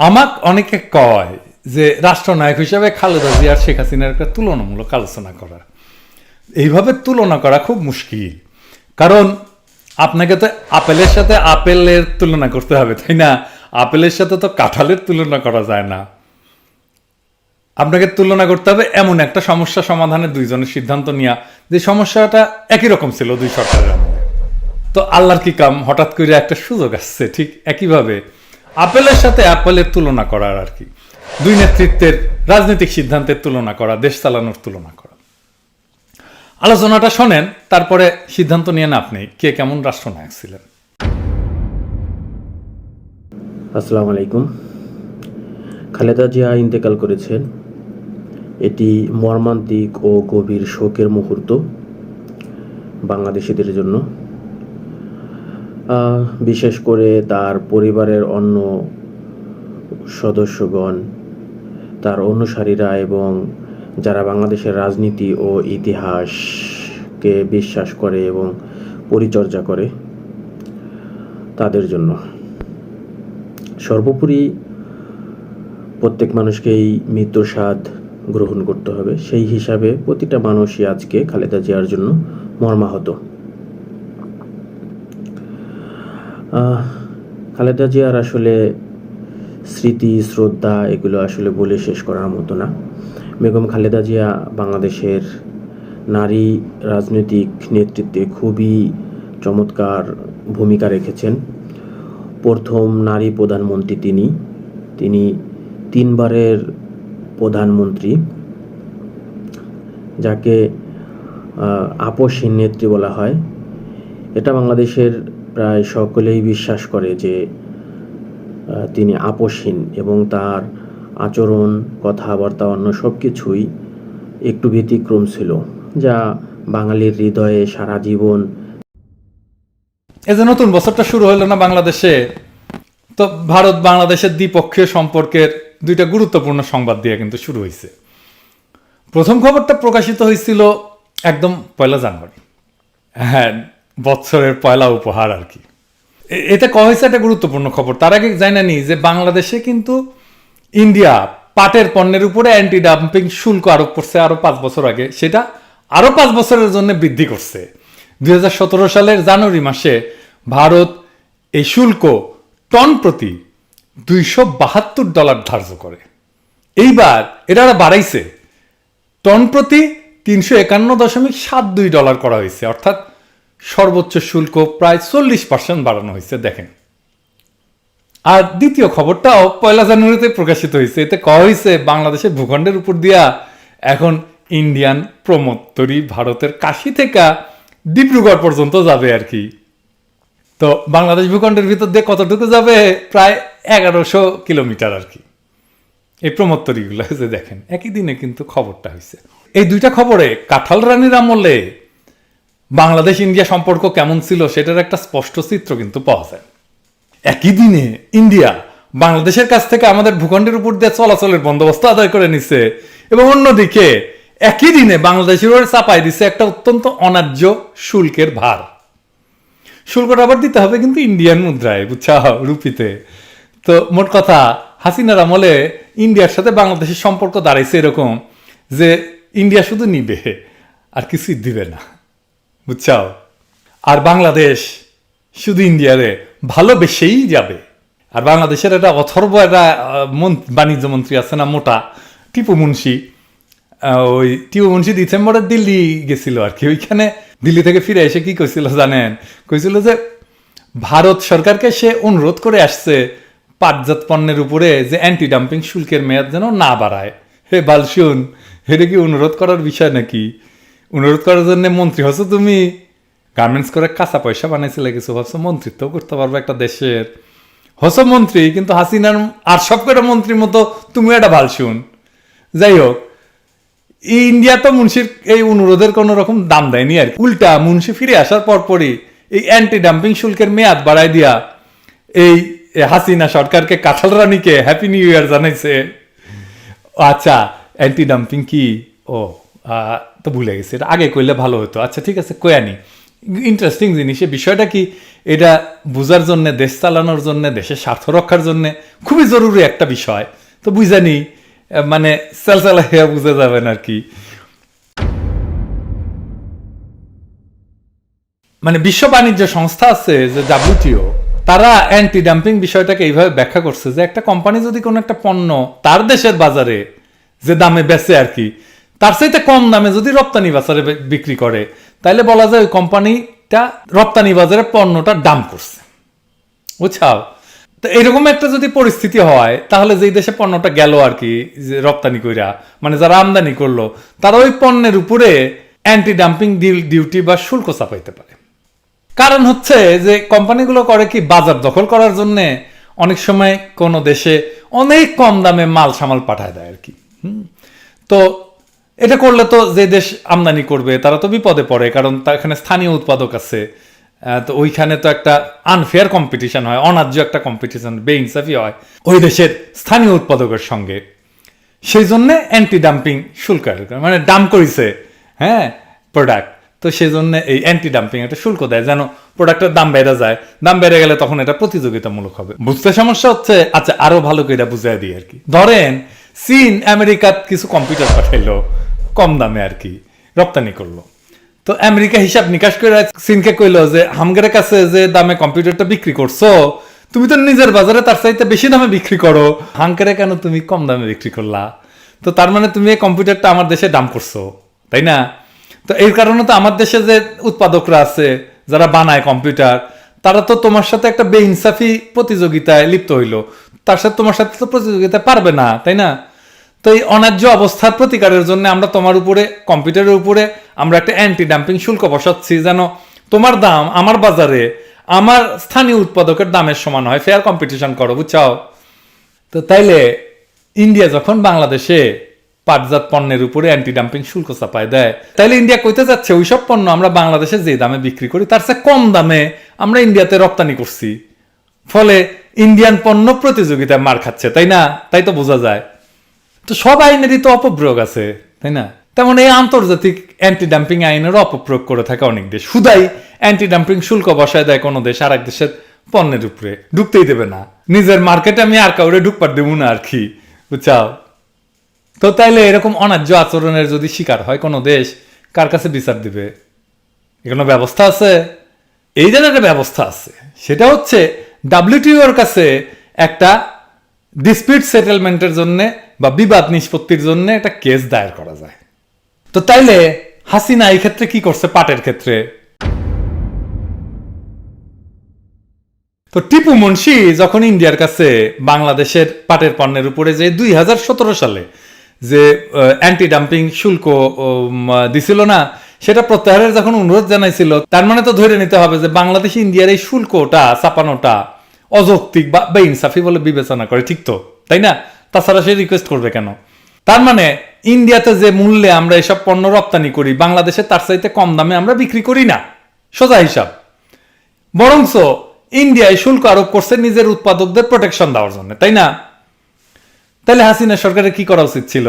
আমাক অনেকে কয় যে রাষ্ট্রনায়ক হিসেবে খালেদা জিয়া আর শেখ হাসিনার একটা তুলনামূলক আলোচনা করা, এইভাবে তুলনা করা খুব মুশকিল। কারণ আপনাকে তো আপেলের সাথে আপেলের তুলনা করতে হবে, তাই না? আপেলের সাথে তো কাঁঠালের তুলনা করা যায় না। আপনাকে তুলনা করতে হবে এমন একটা সমস্যা সমাধানে দুইজনের সিদ্ধান্ত নেওয়া যে সমস্যাটা একই রকম ছিল দুই সরকারের আমলে। তো আল্লাহর কি কাম, হঠাৎ করে একটা সুযোগ আসছে। ঠিক একইভাবে আপেলের সাথে আপেলের তুলনা করার আর কি, দুই নেতৃত্বের রাজনৈতিক সিদ্ধান্তের তুলনা করা, দেশ চালানোর তুলনা করা। আলোচনাটা শোনেন, তারপরে সিদ্ধান্ত নিয়ে না আপনি কে কেমন রাষ্ট্রনায়ক ছিলেন। আসসালামু আলাইকুম। খালেদা জিয়া ইন্তেকাল করেছেন। এটি মর্মান্তিক ও গভীর শোকের মুহূর্ত বাংলাদেশিদের জন্য, বিশেষ করে তার পরিবারের অন্য সদস্যগণ, তার অনুসারীরা এবং যারা বাংলাদেশের রাজনীতি ও ইতিহাসকে বিশ্বাস করে এবং পরিচর্যা করে তাদের জন্য। সর্বোপরি প্রত্যেক মানুষকেই মৃত্যুর স্বাদ গ্রহণ করতে হবে। সেই হিসাবে প্রতিটা মানুষই আজকে খালেদা জিয়ার জন্য মর্মাহত। খালেদা জিয়ার আসলে স্মৃতি, শ্রদ্ধা এগুলো আসলে বলে শেষ করার মতো না। বেগম খালেদা জিয়া বাংলাদেশের নারী রাজনৈতিক নেতৃত্বে খুবই চমৎকার ভূমিকা রেখেছেন। প্রথম নারী প্রধানমন্ত্রী তিনি 3 বারের প্রধানমন্ত্রী, যাকে আপসহীন নেত্রী বলা হয়। এটা বাংলাদেশের প্রায় সকলেই বিশ্বাস করে যে তিনি আপসহীন এবং তার আচরণ, কথাবার্তা, অন্য সব কিছুই একটু ব্যতিক্রম ছিল, যা বাঙালির হৃদয়ে সারা জীবন। এই যে নতুন বছরটা শুরু হলো না বাংলাদেশে, তো ভারত বাংলাদেশের দ্বিপক্ষীয় সম্পর্কের দুইটা গুরুত্বপূর্ণ সংবাদ দিয়ে কিন্তু শুরু হয়েছে। প্রথম খবরটা প্রকাশিত হয়েছিল একদম 1 জানুয়ারি, হ্যাঁ, বছরের পয়লা উপহার আর কি। এতে কয়া হয়েছে একটা গুরুত্বপূর্ণ খবর। তার আগে জানানি যে বাংলাদেশে কিন্তু ইন্ডিয়া পাটের পণ্যের উপরে অ্যান্টি ডাম্পিং শুল্ক আরোপ করছে আরো 5 বছর আগে, সেটা আরো 5 বছরের জন্য বৃদ্ধি করছে। 2017 সালের জানুয়ারি মাসে ভারত এই শুল্ক টন প্রতি $272 ধার্য করে। এইবার এটা বাড়াইছে, টন প্রতি $351.72 করা হয়েছে, অর্থাৎ সর্বোচ্চ শুল্ক প্রায় 40% বাড়ানো হয়েছে। দেখেন, আর দ্বিতীয় খবরটাও 1 জানুয়ারিতে প্রকাশিত হয়েছে। এতে কওয়া হয়েছে বাংলাদেশের ভূখণ্ডের উপর দিয়া এখন ইন্ডিয়ান প্রমোত্তরি ভারতের কাশী থেকে ডিব্রুগড় পর্যন্ত যাবে আর কি। তো বাংলাদেশ ভূখণ্ডের ভিতর দিয়ে কতটুকু যাবে? প্রায় 1100 কিলোমিটার আর কি, এই প্রমোত্তরিগুলো। যে দেখেন, একই দিনে কিন্তু খবরটা হয়েছে। এই দুইটা খবরে কাঁঠাল রানীর আমলে বাংলাদেশ ইন্ডিয়া সম্পর্ক কেমন ছিল সেটার একটা স্পষ্ট চিত্র কিন্তু পাওয়া যায়। একই দিনে ইন্ডিয়া বাংলাদেশের কাছ থেকে আমাদের ভূখণ্ডের উপর দিয়ে চলাচলের বন্দোবস্ত আদায় করে নিছে, এবং অন্যদিকে একই দিনে বাংলাদেশের উপর চাপাই দিছে একটা অত্যন্ত অন্যায্য শুল্কের ভার। শুল্কটা আবার দিতে হবে কিন্তু ইন্ডিয়ান মুদ্রায়, বুঝছা, রুপিতে। তো মোট কথা, হাসিনার আমলে ইন্ডিয়ার সাথে বাংলাদেশের সম্পর্ক দাঁড়াইছে এরকম যে ইন্ডিয়া শুধু নিবে আর কিছুই দিবে না, বুঝছাও। আর বাংলাদেশ শুধু ইন্ডিয়ারে ভালোবেসেই যাবে। আর বাংলাদেশের একটা অথর্ব একটা বাণিজ্য মন্ত্রী আছে না, মোটা, টিপু মুন্সি। ওই টিপু মুন্সি ডিসেম্বরে দিল্লি গেছিল আর কি। ওইখানে দিল্লি থেকে ফিরে এসে কি কইছিল জানেন? কইছিল যে ভারত সরকারকে সে অনুরোধ করে আসছে পাটজাত পণ্যের উপরে যে অ্যান্টি ডাম্পিং শুল্কের মেয়াদ যেন না বাড়ায়। হে বালশুন, এটা কি অনুরোধ করার বিষয় নাকি? অনুরোধ করার জন্য মন্ত্রী হচ্ছে তুমি? গার্মেন্টস করে কাঁচা পয়সা বানাইছিলে কিছু, ভাবছো মন্ত্রিত্ব করতে পারবে একটা দেশের? হস মন্ত্রী, কিন্তু হাসিনার আর সব কটা মন্ত্রীর মতো তুমি একটা ভালশুন। যাই হোক, ইন্ডিয়া তো মুন্সির এই অনুরোধের কোন রকম দাম দেয়নি আর কি। উল্টা মুন্সি ফিরে আসার পরপরই এই অ্যান্টি ডাম্পিং শুল্কের মেয়াদ বাড়াই দিয়া এই হাসিনা সরকারকে, কাঁঠাল রানীকে হ্যাপি নিউ ইয়ার জানাইছে। আচ্ছা, অ্যান্টি ডাম্পিং কি? ও তো ভুলে গেছি, এটা আগে কইলে ভালো হতো। আচ্ছা ঠিক আছে, কয়ানি ইন্টারেস্টিং জিনিস। এই বিষয়টা কি, এটা বোঝার জন্য, দেশ চালানোর জন্য, দেশের স্বার্থ রক্ষার জন্য খুবই জরুরি একটা বিষয়। তো বুঝানি মানে চালচালা হয়ে বুঝে যাবেন আর কি। মানে বিশ্ব বাণিজ্য সংস্থা আছে যে WTO, তারা অ্যান্টি ডাম্পিং বিষয়টাকে এইভাবে ব্যাখ্যা করছে যে একটা কোম্পানি যদি কোনো একটা পণ্য তার দেশের বাজারে যে দামে বেচে আর কি, তার চাইতে কম দামে যদি রপ্তানি বাজারে বিক্রি করে, তাহলে বলা যায় ওই কোম্পানিটা রপ্তানি বাজারে পণ্যটা ডাম্প করছে, বুঝছাও। তো এরকম একটা যদি পরিস্থিতি হয়, তাহলে যেই দেশে পণ্যটা গেল আর কি, যে রপ্তানি কইরা, মানে যারা আমদানি করলো, তারা ওই পণ্যের উপরে অ্যান্টি ডাম্পিং ডিউটি বা শুল্ক চাপাইতে পারে। কারণ হচ্ছে যে কোম্পানিগুলো করে কি, বাজার দখল করার জন্য অনেক সময় কোনো দেশে অনেক কম দামে মাল সামাল পাঠায় দেয় আর কি। তো এটা করলে তো যে দেশ আমদানি করবে তারা তো বিপদে পড়ে, কারণ তার এখানে স্থানীয় উৎপাদক আছে। তো ওইখানে তো একটা আনফেয়ার কম্পিটিশন হয়, অন্যায্য একটা কম্পিটিশন, বেইনসাফি হয় ওই দেশের স্থানীয় উৎপাদকের সঙ্গে। সেই জন্যে অ্যান্টি ডাম্পিং শুল্ক, মানে ডাম্প করেছে হ্যাঁ প্রোডাক্ট, তো সেই জন্য এই অ্যান্টি ডাম্পিং একটা শুল্ক দেয়, যেন প্রোডাক্টের দাম বেড়ে যায়। দাম বেড়ে গেলে তখন এটা প্রতিযোগিতামূলক হবে। বুঝতে সমস্যা হচ্ছে? আচ্ছা, আরো ভালো করে এটা বুঝাই দিই আর কি। ধরেন চীন আমেরিকাত কিছু কম্পিউটার পাঠাইলো কম দামে আর কি, রপ্তানি করলো। তো আমেরিকা হিসাব নিকাশ করে চীনকে কইলো যে হামগের কাছে যে দামে কম্পিউটারটা বিক্রি করছো, তুমি তো নিজের বাজারে তার চাইতে বেশি দামে বিক্রি করো, হাঙ্কেরে কেন তুমি কম দামে বিক্রি করলা? তো তার মানে তুমি এই কম্পিউটারটা আমার দেশে দাম করছো, তাই না? তো এই কারণে তো আমার দেশে যে উৎপাদকরা আছে যারা বানায় কম্পিউটার, তারা তো তোমার সাথে একটা বেইনসাফি প্রতিযোগিতায় লিপ্ত হইলো, তার সাথে তোমার সাথে তো প্রতিযোগিতা পারবে না, তাই না? তো এই অন্যায্য অবস্থার প্রতিকারের জন্য আমরা তোমার উপরে, কম্পিউটারের উপরে আমরা একটা অ্যান্টি ডাম্পিং শুল্ক বসাচ্ছি, যেন তোমার দাম আমার বাজারে আমার স্থানীয় উৎপাদকের দামের সমান হয়, ফেয়ার কম্পিটিশন করো, বুঝছাও। তো তাইলে ইন্ডিয়া যখন বাংলাদেশে পাটজাত পণ্যের উপরে অ্যান্টি ডাম্পিং শুল্ক চাপায় দেয়, তাইলে ইন্ডিয়া কইতে যাচ্ছে ওইসব পণ্য আমরা বাংলাদেশে যে দামে বিক্রি করি তার চেয়ে কম দামে আমরা ইন্ডিয়াতে রপ্তানি করছি, ফলে ইন্ডিয়ান পণ্য প্রতিযোগিতায় মার খাচ্ছে, তাই না? তাই তো বোঝা যায়। তো সব আইনেরই তো অপপ্রয়োগ আছে, তাই না? তেমন এই আন্তর্জাতিক অ্যান্টি ডাম্পিং আইনেরও অপপ্রয়োগ করে থাকে অনেক দেশ। শুধাই অ্যান্টি ডাম্পিং শুল্ক বসায় দেয় কোনো দেশ আর এক দেশের পণ্যের উপরে, ঢুকতেই দেবে না। নিজের মার্কেটে আমি আর কাউরে ঢুকপার দেবো না আর কি, বুঝছাও। তো তাইলে এরকম অন্যায্য আচরণের যদি শিকার হয় কোনো দেশ, কার কাছে বিচার দিবে? এখানে ব্যবস্থা আছে, এই জন্য একটা ব্যবস্থা আছে, সেটা হচ্ছে WTO-র কাছে একটা ডিসপিউট সেটেলমেন্টের জন্য বা বিবাদ নিষ্পত্তির জন্য একটা কেস দায়ের করা যায়। তো তাইলে হাসিনা এই ক্ষেত্রে কি করছে পাটের ক্ষেত্রে? তো টিপু মুন্সি যখন ইন্ডিয়ার কাছে বাংলাদেশের পাটের পণ্যের উপরে যে 2017 সালে যে অ্যান্টি ডাম্পিং শুল্ক দিছিল না, সেটা প্রত্যাহারের যখন অনুরোধ জানাইছিল, তার মানে তো ধরে নিতে হবে যে বাংলাদেশ ইন্ডিয়ার এই শুল্কটা চাপানোটা অযৌক্তিক বা বেইনসাফি বলে বিবেচনা করে, ঠিক তো, তাই না? তাছাড়া সে রিকোয়েস্ট করবে কেন? তার মানে ইন্ডিয়াতে যে মূল্যে আমরা এসব পণ্য রপ্তানি করি, বাংলাদেশে তার চাইতে কম দামে আমরা বিক্রি করি না, সোজা হিসাব। বরঞ্চ ইন্ডিয়ায় শুল্ক আরোপ করছে নিজের উৎপাদকদের প্রোটেকশন দেওয়ার জন্য, তাই না? তাহলে হাসিনা সরকারের কি করা উচিত ছিল?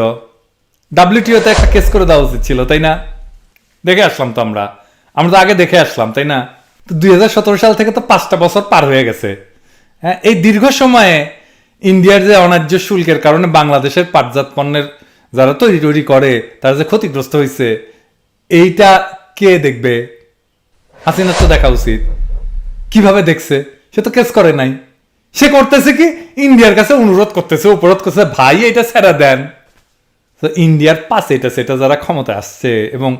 WTO-তে একটা কেস করে দেওয়া উচিত ছিল, তাই না? দেখে আসলাম তো আমরা তো আগে দেখে আসলাম, তাই না? তো 2017 সাল থেকে তো 5টা বছর পার হয়ে গেছে। হ্যাঁ, এই দীর্ঘ সময়ে ইন্ডিয়ার যে অন্যায্য শুল্কের কারণে বাংলাদেশের পাটজাত পণ্যের যারা তৈরি করে তারা যে ক্ষতিগ্রস্ত হয়েছে, এইটা কে দেখবে? হাসিনার তো দেখা উচিত। কিভাবে দেখছে? সে তো কেস করে নাই। সে করতেছে কি, ইন্ডিয়ার কাছে অনুরোধ করতেছে, উপরোধ করছে, ভাই এটা ছেড়ে দেন। তো ইন্ডিয়ার পাশে এটা সেটা যারা ক্ষমতা আসছে এবং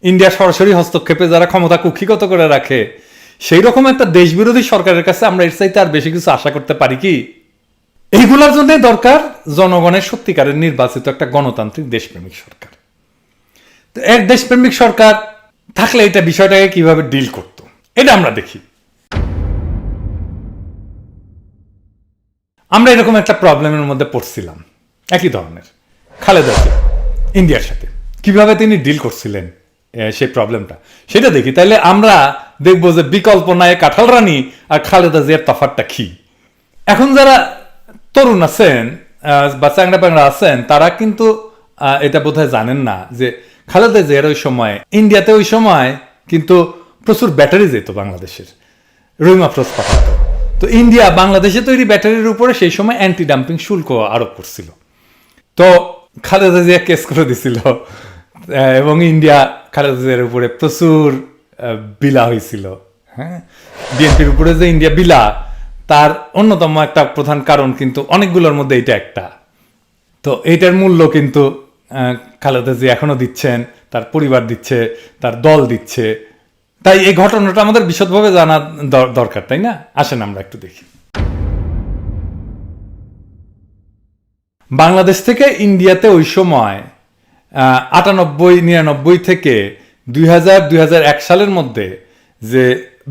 ইন্ডিয়ার সরাসরি হস্তক্ষেপে যারা ক্ষমতা কুক্ষিগত করে রাখে, সেই রকম একটা দেশবিরোধী সরকারের কাছে আমরা এর চাইতে আর বেশি কিছু আশা করতে পারি কি? এইগুলোর জন্য দরকার জনগণের সত্যিকারের নির্বাচিত একটা গণতান্ত্রিক দেশপ্রেমিক সরকার। তো এক দেশপ্রেমিক সরকার থাকলে এটা বিষয়টাকে কিভাবে ডিল করত, এটা আমরা দেখি। আমরা এরকম একটা প্রবলেমের মধ্যে পড়ছিলাম, একই ধরনের। খালেদা জিয়া ইন্ডিয়ার সাথে কিভাবে তিনি ডিল করছিলেন সেই প্রবলেমটা, সেটা দেখি। তাইলে আমরা দেখবো যে বিকল্প নাই কাঁঠাল রানী আর খালেদা জিয়ার তফাৎটা কি। এখন যারা তরুণ আছেন বা চাংড়া প্যাংড়া আছেন, তারা কিন্তু এটা বোধহয় জানেন না যে খালেদা জিয়ার ওই সময় ইন্ডিয়াতে ওই সময় কিন্তু প্রচুর ব্যাটারি যেত বাংলাদেশের, রহিম আফরোজ পাঠাতো। তো ইন্ডিয়া বাংলাদেশে তৈরি ব্যাটারির উপরে সেই সময় অ্যান্টি ডাম্পিং শুল্ক আরোপ করছিল। তো খালেদা জিয়া কেস করে দিছিল এবং ইন্ডিয়া খালেদা জিয়ার উপরে প্রচুর বিলা হয়েছিল। হ্যাঁ, বিএনপির উপরে যে ইন্ডিয়া বিলা, তার অন্যতম একটা প্রধান কারণ কিন্তু অনেকগুলোর মধ্যে এটা একটা। তো এইটার মূল্য কিন্তু খালেদা জিয়া এখনো দিচ্ছেন, তার পরিবার দিচ্ছে, তার দল দিচ্ছে। তাই এই ঘটনাটা আমাদের বিশদভাবে জানা দরকার, তাই না? আসেন আমরা একটু দেখি। বাংলাদেশ থেকে ইন্ডিয়াতে ওই সময় 98-99 থেকে 2000-2001 সালের মধ্যে যে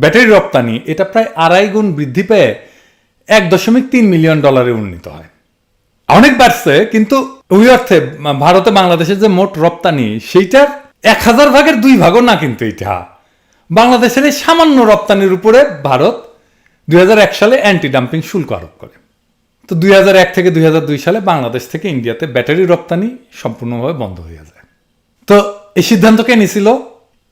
ব্যাটারি রপ্তানি, এটা প্রায় 2.5 গুণ বৃদ্ধি পেয়ে $1.3 মিলিয়ন উন্নীত হয়। অনেক বাড়ছে, কিন্তু ওই অর্থে ভারতে বাংলাদেশের যে মোট রপ্তানি, সেইটার 1000 ভাগের 2 ভাগও না। কিন্তু এটা বাংলাদেশের এই সামান্য রপ্তানির উপরে ভারত 2001 সালে অ্যান্টি ডাম্পিং শুল্ক আরোপ করে। তো 2001 থেকে 2002 সালে বাংলাদেশ থেকে ইন্ডিয়াতে ব্যাটারি রপ্তানি সম্পূর্ণভাবে বন্ধ হয়ে যায়। তো এই সিদ্ধান্ত কে নিয়েছিল?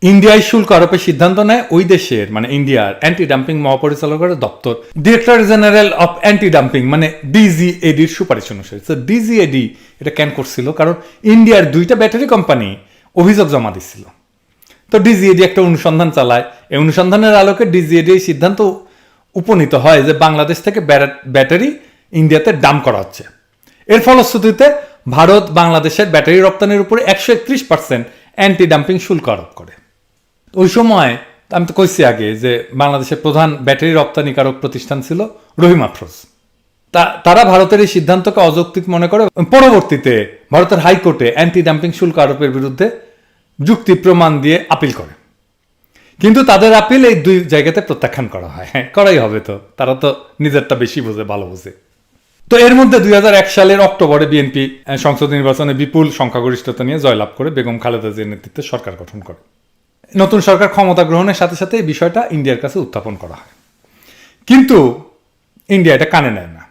ইন্ডিয়ায় শুল্ক আরোপের সিদ্ধান্ত নেয় ওই দেশের, মানে ইন্ডিয়ার অ্যান্টি ডাম্পিং মহাপরিচালকের দপ্তর, director general of anti dumping, মানে ডিজিএডির সুপারিশ অনুসারে। তো ডিজিএডি এটা কেন করছিল? কারণ ইন্ডিয়ার 2টা ব্যাটারি কোম্পানি অভিযোগ জমা দিচ্ছিল। তো ডিজিএডি একটা অনুসন্ধান চালায়। এই অনুসন্ধানের আলোকে ডিজিএডি এই সিদ্ধান্ত উপনীত হয় যে বাংলাদেশ থেকে ব্যাটারি ইন্ডিয়াতে ডাম্প করা হচ্ছে। এর ফলশ্রুতিতে ভারত বাংলাদেশের ব্যাটারি রপ্তানির উপরে 131% অ্যান্টি ডাম্পিং শুল্ক আরোপ করে। ওই সময় আমি তো কইছি আগে যে বাংলাদেশের প্রধান ব্যাটারি রপ্তানিকারক প্রতিষ্ঠান ছিল রহিম আফরোজ। তারা ভারতের এই সিদ্ধান্তকে অযৌক্তিক মনে করে পরবর্তীতে ভারতের হাইকোর্টে অ্যান্টি ডাম্পিং শুল্ক আরোপের বিরুদ্ধে যুক্তি প্রমাণ দিয়ে আপিল করে। কিন্তু তাদের আপিল এই 2 জায়গাতে প্রত্যাখ্যান করা হয়। হ্যাঁ, করাই হবে, তো তারা তো নিজেরটা বেশি বোঝে, ভালো বোঝে। তো এর মধ্যে 2001 সালের অক্টোবরে বিএনপি সংসদ নির্বাচনে বিপুল সংখ্যাগরিষ্ঠতা নিয়ে জয়লাভ করে বেগম খালেদা জিয়ার নেতৃত্বে সরকার গঠন করে। নতুন সরকার ক্ষমতা গ্রহণের সাথে সাথে এই বিষয়টা ইন্ডিয়ার কাছে উত্থাপন করা হয়, কিন্তু ইন্ডিয়া এটা কানে নেয় না।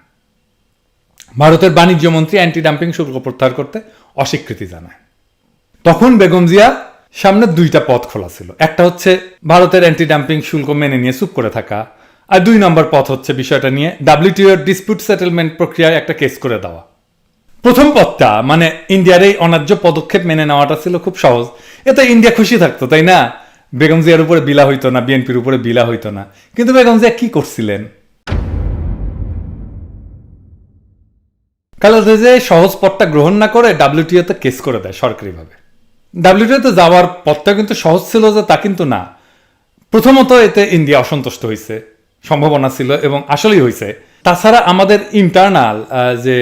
ভারতের বাণিজ্য মন্ত্রী অ্যান্টি ডাম্পিং শুল্ক প্রত্যাহার করতে অস্বীকৃতি জানায়। তখন বেগম জিয়া সামনে 2টা পথ খোলা ছিল। একটা হচ্ছে ভারতের অ্যান্টি ডাম্পিং শুল্ক মেনে নিয়ে চুপ করে থাকা, আর 2 নম্বর পথ হচ্ছে বিষয়টা নিয়ে WTO ডিসপিউট সেটেলমেন্ট প্রক্রিয়ায় একটা কেস করে দেওয়া। প্রথম পথটা, মানে ইন্ডিয়ার এই অন্যায্য পদক্ষেপ মেনে নেওয়াটা ছিল খুব সহজ। এতে ইন্ডিয়া খুশি থাকতো, তাই না? বেগম জিয়ার উপরে বিলা হইতো না, বিএনপির উপরে বিলা হইতো না। কিন্তু বেগম জিয়া কি করছিলেন? খালেদা জিয়া সহজ পথটা গ্রহণ না করে WTO তে কেস করে দেয় সরকারিভাবে। WTO তে যাওয়ার পথটা কিন্তু সহজ ছিল যে, তা কিন্তু না। প্রথমত এতে ইন্ডিয়া অসন্তুষ্ট হয়েছে, সম্ভাবনা ছিল এবং আসলেই হয়েছে। তাছাড়া আমাদের ইন্টারনাল যে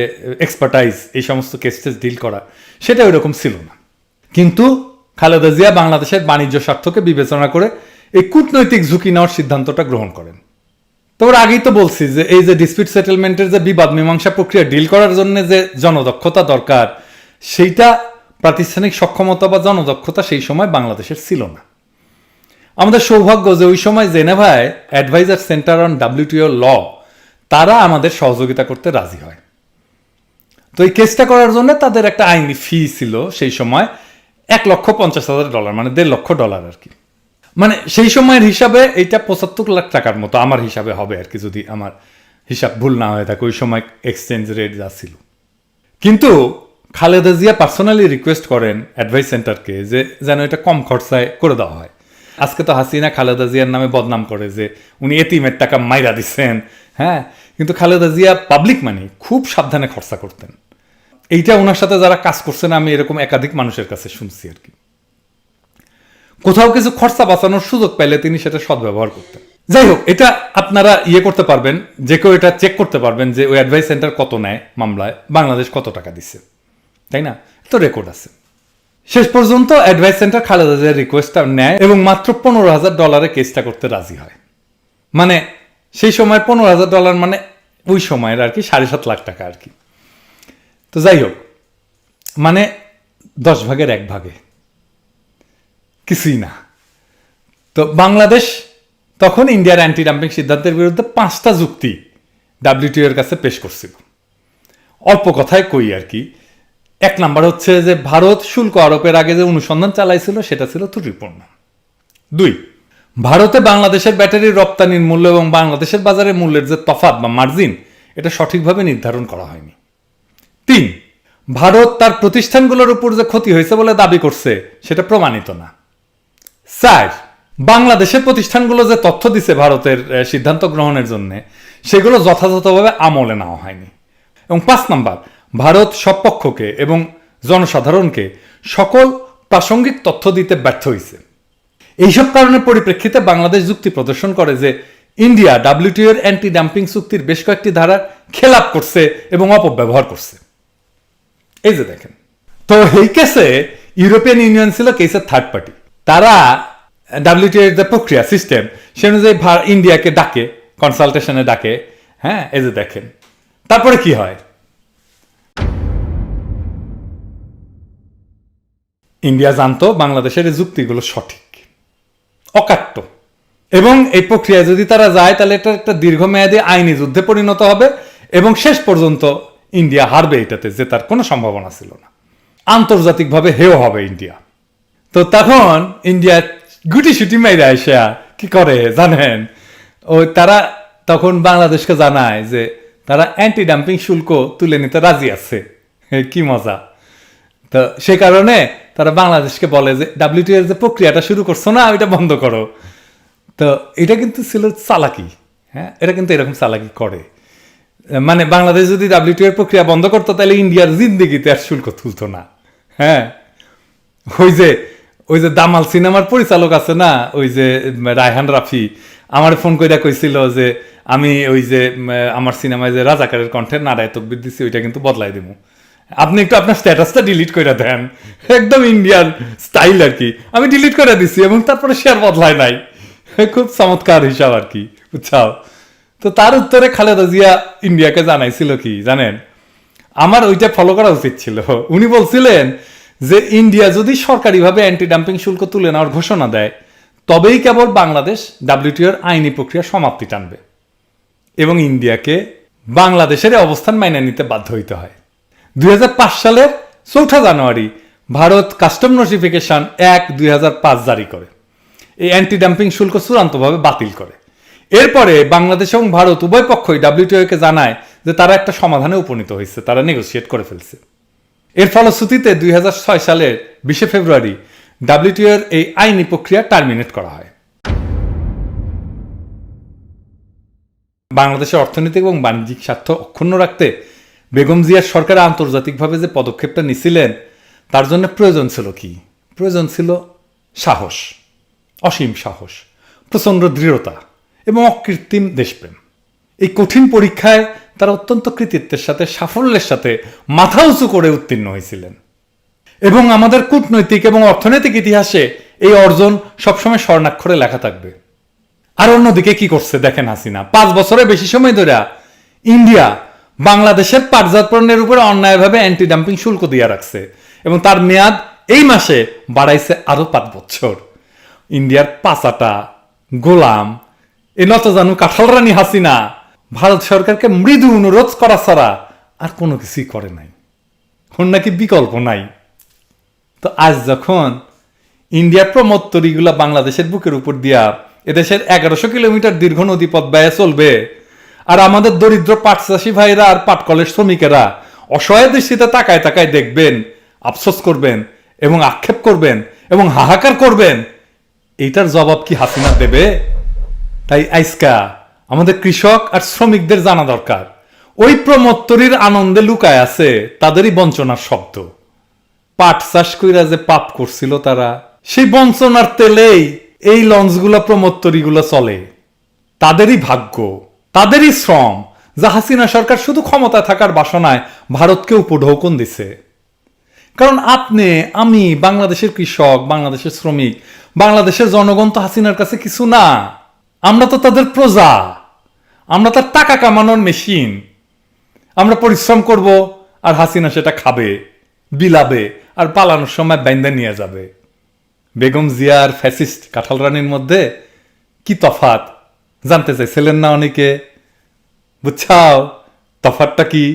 এক্সপার্টাইজ এই সমস্ত কেসেস ডিল করা, সেটা ওইরকম ছিল না। কিন্তু খালেদা জিয়া বাংলাদেশের বাণিজ্য স্বার্থকে বিবেচনা করে এই কূটনৈতিক ঝুঁকি নেওয়ার সিদ্ধান্তটা গ্রহণ করেন। তোর আগেই তো বলছি যে এই যে ডিসপিউট সেটেলমেন্টের যে বিবাদ মীমাংসা প্রক্রিয়া ডিল করার জন্য যে জনদক্ষতা দরকার, সেইটা প্রাতিষ্ঠানিক সক্ষমতা বা জনদক্ষতা সেই সময় বাংলাদেশের ছিল না। আমাদের সৌভাগ্য যে ওই সময় জেনেভায় অ্যাডভাইজার সেন্টার অন WTO ল, তারা আমাদের সহযোগিতা করতে রাজি হয়। তো এই কেসটা করার জন্য তাদের একটা আইনি ফি ছিল সেই সময় $1,50,000, মানে $1.5 লক্ষ আর কি। মানে সেই সময়ের হিসাবে এইটা 75 লাখ টাকার মতো আমার হিসাবে হবে আর কি, যদি আমার হিসাব ভুল না হয়ে থাকে। ওই সময় এক্সচেঞ্জ রেট যা ছিল। কিন্তু খালেদা জিয়া পার্সোনালি রিকোয়েস্ট করেন অ্যাডভাইস সেন্টারকে যে যেন এটা কম খরচায় করে দেওয়া হয়। আজকে তো হাসিনা খালেদা জিয়ার নামে বদনাম করে যে উনি এতিমের টাকা মাইরা দিচ্ছেন। হ্যাঁ, কিন্তু খালেদা জিয়া পাবলিক মানি খুব সাবধানে খরচা করতেন। এইটা ওনার সাথে যারা কাজ করছেন, আমি এরকম একাধিক মানুষের কাছে শুনছি আর কি। কোথাও কিছু খরচা বাঁচানোর সুযোগ পাইলে তিনি সেটা সদ্ব্যবহার করতেন। যাই হোক, এটা আপনারা করতে পারবেন, যে কেউ এটা চেক করতে পারবেন যে ওই অ্যাডভাইস সেন্টার কত নেয় মামলায়, বাংলাদেশ কত টাকা দিচ্ছে, তাই না? তো রেকর্ড আছে। শেষ পর্যন্ত অ্যাডভাইস সেন্টার খালেদা জিয়ার রিকোয়েস্টটা নেয় এবং মাত্র $15,000 কেসটা করতে রাজি হয়। মানে সেই সময় $15,000 মানে ওই সময়ের আর কি 7.5 লাখ টাকা আর কি। তো যাই হোক, মানে 10 ভাগের 1 ভাগে, কিছুই না। তো বাংলাদেশ তখন ইন্ডিয়ার অ্যান্টি ডাম্পিং সিদ্ধান্তের বিরুদ্ধে 5টা যুক্তি WTO এর কাছে পেশ করছিল। অল্প কথায় কই আর কি। 1 নাম্বার হচ্ছে যে ভারত শুল্ক আরোপের আগে যে অনুসন্ধান চালাইছিল সেটা ছিল ত্রুটিপূর্ণ। 2, ভারতে বাংলাদেশের ব্যাটারির রপ্তানির মূল্য এবং বাংলাদেশের বাজারের মূল্যের যে তফাৎ বা মার্জিন, এটা সঠিকভাবে নির্ধারণ করা হয়নি। 3, ভারত তার প্রতিষ্ঠানগুলোর উপর যে ক্ষতি হয়েছে বলে দাবি করছে সেটা প্রমাণিত না। 4, বাংলাদেশের প্রতিষ্ঠানগুলো যে তথ্য দিছে ভারতের সিদ্ধান্ত গ্রহণের জন্য, সেগুলো যথাযথভাবে আমলে নেওয়া হয়নি। এবং 5 নাম্বার, ভারত সব পক্ষকে এবং জনসাধারণকে সকল প্রাসঙ্গিক তথ্য দিতে ব্যর্থ হয়েছে। এইসব কারণের পরিপ্রেক্ষিতে বাংলাদেশ যুক্তি প্রদর্শন করে যে ইন্ডিয়া WTO এর অ্যান্টি ডাম্পিং চুক্তির বেশ কয়েকটি ধারার খেলাপ করছে এবং অপব্যবহার করছে। এই যে দেখেন, তো এই কেসে ইউরোপিয়ান ইউনিয়ন ছিল কেসের থার্ড পার্টি। তারা WTO এর যে প্রক্রিয়া সিস্টেম, সে অনুযায়ী ইন্ডিয়াকে ডাকে, কনসালটেশনে ডাকে। হ্যাঁ, এই যে দেখেন, তারপরে কি হয়, ইন্ডিয়া জানতো বাংলাদেশের এই যুক্তিগুলো সঠিক, অকাট্য, এবং এই প্রক্রিয়ায় যদি তারা যায় তাহলে এটা একটা দীর্ঘমেয়াদী আইনি যুদ্ধে পরিণত হবে এবং শেষ পর্যন্ত ইন্ডিয়া হারবে, এটাতে জেতার কোনো সম্ভাবনা ছিল না, আন্তর্জাতিকভাবে হেয় হবে ইন্ডিয়া। তো তখন ইন্ডিয়া গুটি সুটি মেরে এসে কি করে জানেন, তারা তখন বাংলাদেশকে জানায় যে তারা অ্যান্টি ডাম্পিং শুল্ক তুলে নিতে রাজি আছে। কি মজা! তো সে কারণে তারা বাংলাদেশকে বলে যে WTO এর যে প্রক্রিয়াটা শুরু করছো না, ওইটা বন্ধ করো। তো এটা কিন্তু ছিল চালাকি। হ্যাঁ, এটা কিন্তু এরকম চালাকি করে, মানে বাংলাদেশ যদি WTO এর প্রক্রিয়া বন্ধ করতো তাহলে ইন্ডিয়ার জিন্দিগিতে আর শুল্ক তুলতো না। হ্যাঁ, ওই যে দামাল সিনেমার পরিচালক আছে না, ওই যে রায়হান রাফি, আমার ফোন কইরা কইছিল যে আমি ওই যে আমার সিনেমায় যে রাজাকারের কণ্ঠে নারায় তকবির দিচ্ছি, ওইটা কিন্তু বদলাই দিব, আপনি একটু আপনার স্ট্যাটাসটা ডিলিট করে দেন। একদম ইন্ডিয়ান স্টাইল আর কি। আমি ডিলিট করে দিছি এবং তারপরে শেয়ার বদলায় নাই। খুব চমৎকার হিসাব আর কি, বুঝছাও। তো তার উত্তরে খালেদা জিয়া ইন্ডিয়াকে জানাইছিল কি জানেন, আমার ওইটা ফলো করা উচিত ছিল। উনি বলছিলেন যে ইন্ডিয়া যদি সরকারিভাবে অ্যান্টি ডাম্পিং শুল্ক তুলে নেওয়ার ঘোষণা দেয়, তবেই কেবল বাংলাদেশ WTO এর আইনি প্রক্রিয়া সমাপ্তি টানবে এবং ইন্ডিয়াকে বাংলাদেশের অবস্থান মাইনে নিতে বাধ্য হইতে হয়। 2005 সালের 4 জানুয়ারি ভারত কাস্টম নোটিফিকেশন 1/2005 জারি করে এই অ্যান্টি ডাম্পিং শুল্ক চূড়ান্তভাবে বাতিল করে। এরপরে বাংলাদেশ এবং ভারত উভয় পক্ষই WTO কে জানায় যে তারা একটা সমাধানে উপনীত হয়েছে, তারা নেগোসিয়েট করে ফেলছে। এর ফলশ্রুতিতে 2006 সালের 20 ফেব্রুয়ারি WTO এর এই আইনি প্রক্রিয়া টার্মিনেট করা হয়। বাংলাদেশের অর্থনৈতিক এবং বাণিজ্যিক স্বার্থ অক্ষুণ্ণ রাখতে বেগম জিয়ার সরকার আন্তর্জাতিকভাবে যে পদক্ষেপটা নিছিলেন, তার জন্য প্রয়োজন ছিল কি? প্রয়োজন ছিল সাহস, অসীম সাহস, প্রচণ্ড দৃঢ়তা এবং অকৃত্রিম দেশপ্রেম। এই কঠিন পরীক্ষায় তারা অত্যন্ত কৃতিত্বের সাথে, সাফল্যের সাথে মাথা উঁচু করে উত্তীর্ণ হয়েছিলেন এবং আমাদের কূটনৈতিক এবং অর্থনৈতিক ইতিহাসে এই অর্জন সবসময় স্বর্ণাক্ষরে লেখা থাকবে। আর অন্যদিকে কি করছে দেখেন হাসিনা, 5 বছরের বেশি সময় ধরে ইন্ডিয়া বাংলাদেশের পাটজাত পণ্যের উপরে অন্যায়ভাবে অ্যান্টি ডাম্পিং শুল্ক দিয়ে রাখছে এবং তার মেয়াদ এই মাসে বাড়াইছে আরো 5 বছর। ইন্ডিয়ার পাচাটা গোলাম এ নতজানু কাঁঠাল রানী হাসিনা ভারত সরকারকে মৃদু অনুরোধ করা ছাড়া আর কোনো কিছুই করে নাই, ওর নাকি বিকল্প নাই। তো আজ যখন ইন্ডিয়ার প্রমোত্তরীগুলা বাংলাদেশের বুকের উপর দিয়া এদেশের 1100 কিলোমিটার দীর্ঘ নদীপথ ব্যয় চলবে, আর আমাদের দরিদ্র পাট চাষী ভাইরা আর পাটকলের শ্রমিকেরা অসহায় দৃষ্টিতে তাকায় তাকায় দেখবেন, আফসোস করবেন এবং আক্ষেপ করবেন এবং হাহাকার করবেন, এইটার জবাব কি হাসিনা দেবে? তাই আজকা আমাদের কৃষক আর শ্রমিকদের জানা দরকার, ওই প্রমোত্তরীর আনন্দে লুকায় আছে তাদেরই বঞ্চনার শব্দ। পাট চাষ কইরা যে পাপ করছিল তারা, সেই বঞ্চনার তেলেই এই লঞ্চগুলো প্রমোত্তরীগুলো চলে। তাদেরই ভাগ্য, তাদেরই শ্রম, যা হাসিনা সরকার শুধু ক্ষমতা থাকার বাসনায় ভারতকে উপঢৌকন দিছে। কারণ আপনি, আমি, বাংলাদেশের কৃষক, বাংলাদেশের শ্রমিক, বাংলাদেশের জনগণ তো হাসিনার কাছে কিছু না। আমরা তো তাদের প্রজা, আমরা তার টাকা কামানোর মেশিন। আমরা পরিশ্রম করব আর হাসিনা সেটা খাবে, বিলাবে আর পালানোর সময় বাইন্দা নিয়ে যাবে। বেগম জিয়া আর ফ্যাসিস্ট কাঁঠাল রানীর মধ্যে কি তফাৎ জানতে চাইছিলেন না অনেকে? বুঝছাও তফাৎটা কি?